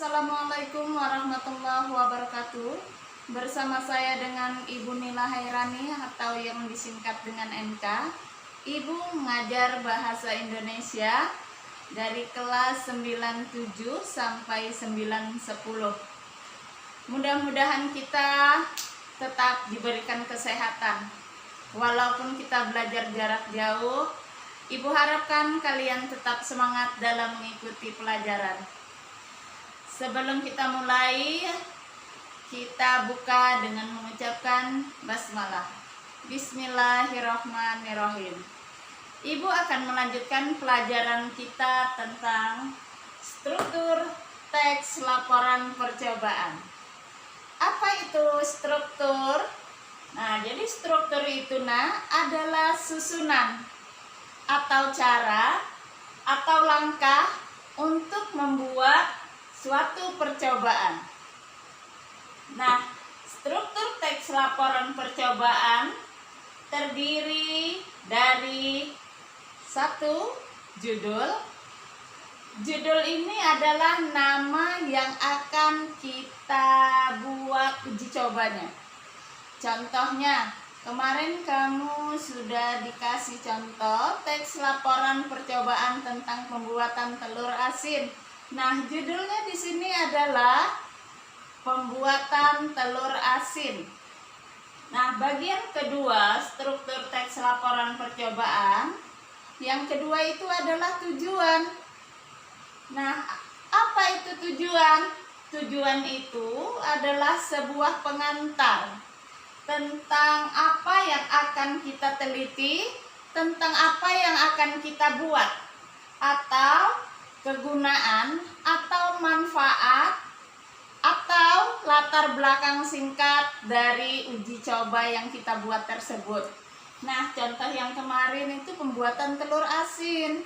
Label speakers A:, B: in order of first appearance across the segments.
A: Assalamualaikum warahmatullahi wabarakatuh. Bersama saya dengan Ibu Nila Hairani atau yang disingkat dengan NK. Ibu mengajar bahasa Indonesia dari kelas 97 sampai 910. Mudah-mudahan kita tetap diberikan kesehatan. Walaupun kita belajar jarak jauh, Ibu harapkan kalian tetap semangat dalam mengikuti pelajaran. Sebelum kita mulai, kita buka dengan mengucapkan basmalah. Bismillahirrahmanirrahim. Ibu akan melanjutkan pelajaran kita tentang struktur teks laporan percobaan. Apa itu struktur? Nah, jadi struktur itu adalah susunan atau cara atau langkah untuk membuat suatu percobaan. Nah, struktur teks laporan percobaan terdiri dari satu, judul. Judul ini adalah nama yang akan kita buat uji cobanya. Contohnya, kemarin kamu sudah dikasih contoh teks laporan percobaan tentang pembuatan telur asin. Nah, judulnya di sini adalah pembuatan telur asin. Nah, bagian kedua struktur teks laporan percobaan, yang kedua itu adalah tujuan. Nah, apa itu tujuan? Tujuan itu adalah sebuah pengantar tentang apa yang akan kita teliti, tentang apa yang akan kita buat, atau kegunaan atau manfaat atau latar belakang singkat dari uji coba yang kita buat tersebut. Nah, contoh yang kemarin itu pembuatan telur asin.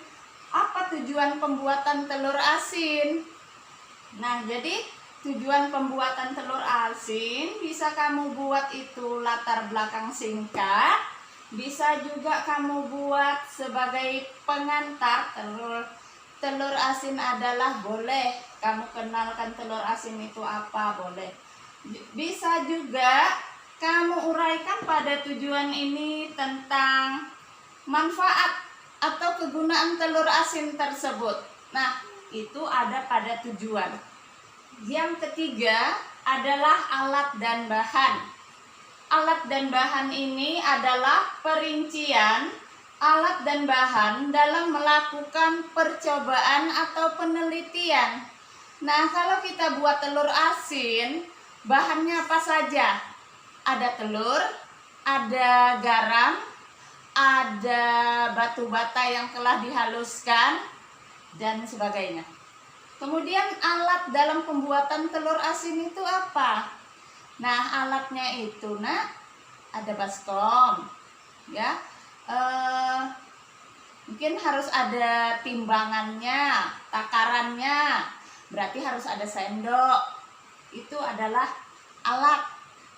A: Apa tujuan pembuatan telur asin? Nah, jadi tujuan pembuatan telur asin bisa kamu buat itu latar belakang singkat, bisa juga kamu buat sebagai pengantar. Telur asin adalah boleh kamu kenalkan telur asin itu apa, boleh. Bisa juga kamu uraikan pada tujuan ini tentang manfaat atau kegunaan telur asin tersebut. Nah, itu ada pada tujuan. Yang ketiga adalah alat dan bahan. Alat dan bahan ini adalah perincian alat dan bahan dalam melakukan percobaan atau penelitian. Nah, kalau kita buat telur asin, bahannya apa saja? Ada telur, ada garam, ada batu bata yang telah dihaluskan, dan sebagainya. Kemudian alat dalam pembuatan telur asin itu apa? Nah, alatnya itu ada baskom, ya. Mungkin harus ada timbangannya, takarannya, berarti harus ada sendok. Itu adalah alat.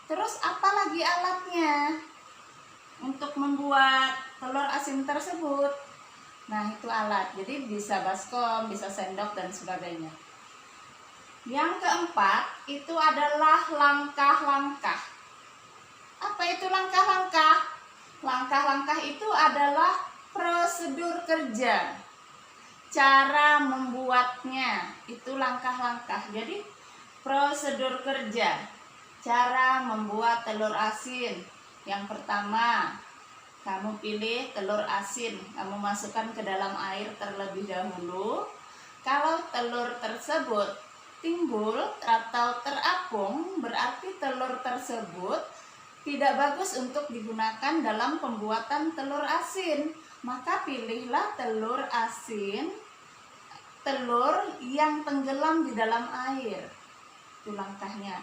A: Terus apa lagi alatnya untuk membuat telur asin tersebut? Nah, itu alat. Jadi bisa baskom, bisa sendok, dan sebagainya. Yang keempat itu adalah langkah-langkah. Apa itu langkah-langkah? Langkah-langkah itu adalah prosedur kerja, cara membuatnya, itu langkah-langkah. Jadi prosedur kerja, cara membuat telur asin. Yang pertama, kamu pilih telur asin, kamu masukkan ke dalam air terlebih dahulu. Kalau telur tersebut timbul atau terapung, berarti telur tersebut tidak bagus untuk digunakan dalam pembuatan telur asin. Maka pilihlah telur asin, telur yang tenggelam di dalam air. Itu langkahnya.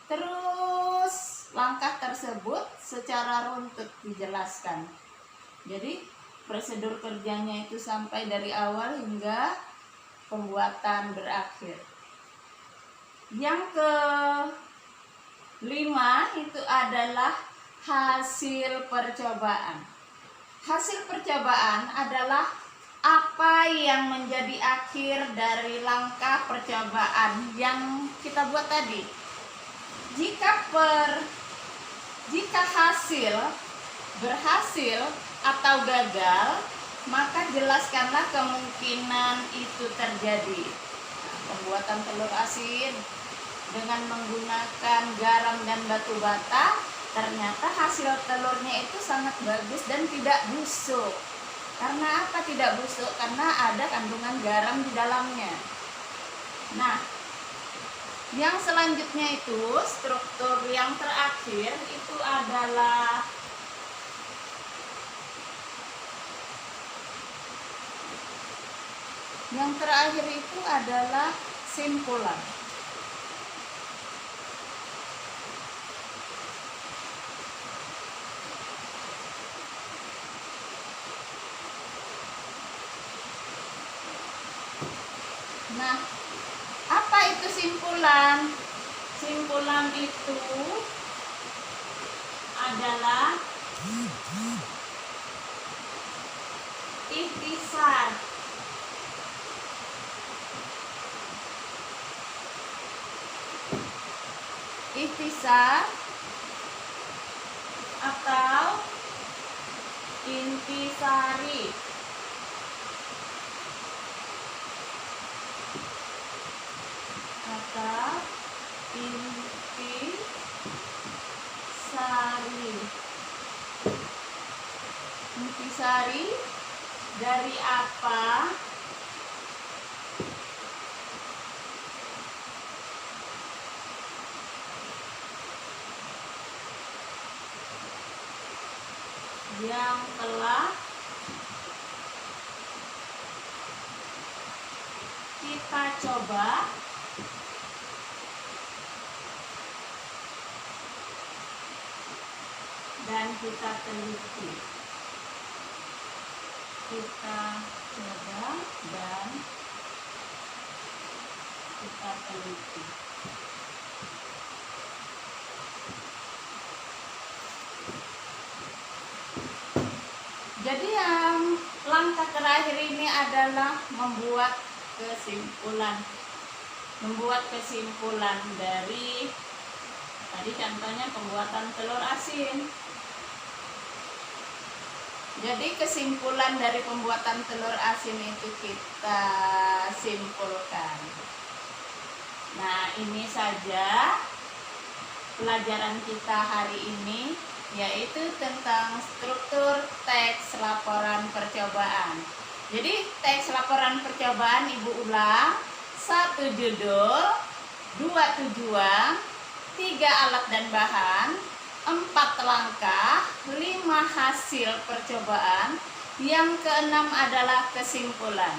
A: Terus langkah tersebut secara runtut dijelaskan. Jadi prosedur kerjanya itu sampai dari awal hingga pembuatan berakhir. Yang kelima itu adalah hasil percobaan. Hasil percobaan adalah apa yang menjadi akhir dari langkah percobaan yang kita buat tadi? Jika hasil berhasil atau gagal, maka jelaskanlah kemungkinan itu terjadi. Nah, pembuatan telur asin dengan menggunakan garam dan batu bata, ternyata hasil telurnya itu sangat bagus dan tidak busuk. Karena apa tidak busuk? Karena ada kandungan garam di dalamnya. Nah, yang selanjutnya itu struktur yang terakhir itu adalah simpulan. Nah, apa itu simpulan? Simpulan itu adalah ikhtisar. Ikhtisar atau intisari. Intisari dari apa? Yang telah kita coba dan kita teliti. Kita coba dan kita teliti. Jadi yang langkah terakhir ini adalah membuat kesimpulan. Membuat kesimpulan dari tadi contohnya pembuatan telur asin. Jadi kesimpulan dari pembuatan telur asin itu kita simpulkan. Nah, ini saja pelajaran kita hari ini, yaitu tentang struktur teks laporan percobaan. Jadi teks laporan percobaan Ibu ulang: 1 judul, 2 tujuan, 3 alat dan bahan, 4 langkah, 5 hasil percobaan, yang keenam adalah kesimpulan.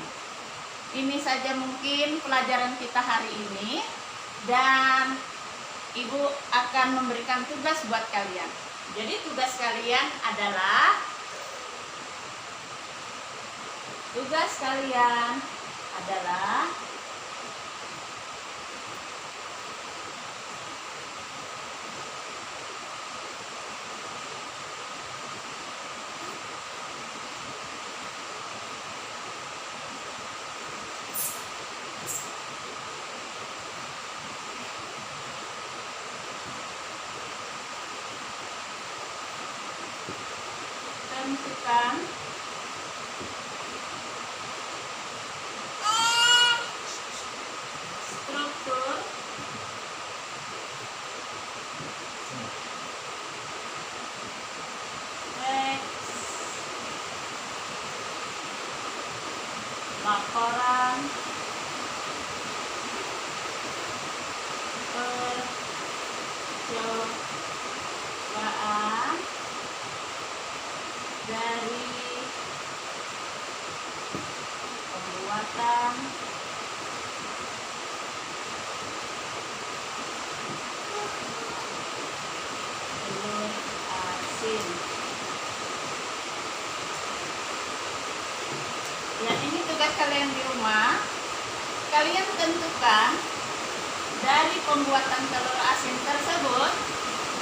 A: Ini saja mungkin pelajaran kita hari ini, dan Ibu akan memberikan tugas buat kalian. Jadi tugas kalian adalah tentukan struktur teks laporan percobaan dari pembuatan telur asin. Ya, ini tugas kalian di rumah. Kalian tentukan dari pembuatan telur asin tersebut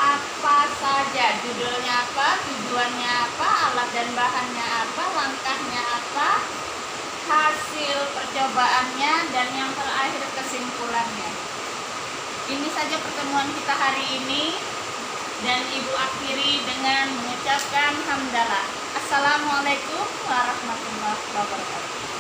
A: apa saja, judulnya apa, tujuannya apa, alat dan bahannya apa, langkahnya apa, hasil percobaannya, dan yang terakhir kesimpulannya. Ini saja pertemuan kita hari ini, dan Ibu akhiri dengan mengucapkan hamdalah. Assalamualaikum warahmatullahi wabarakatuh.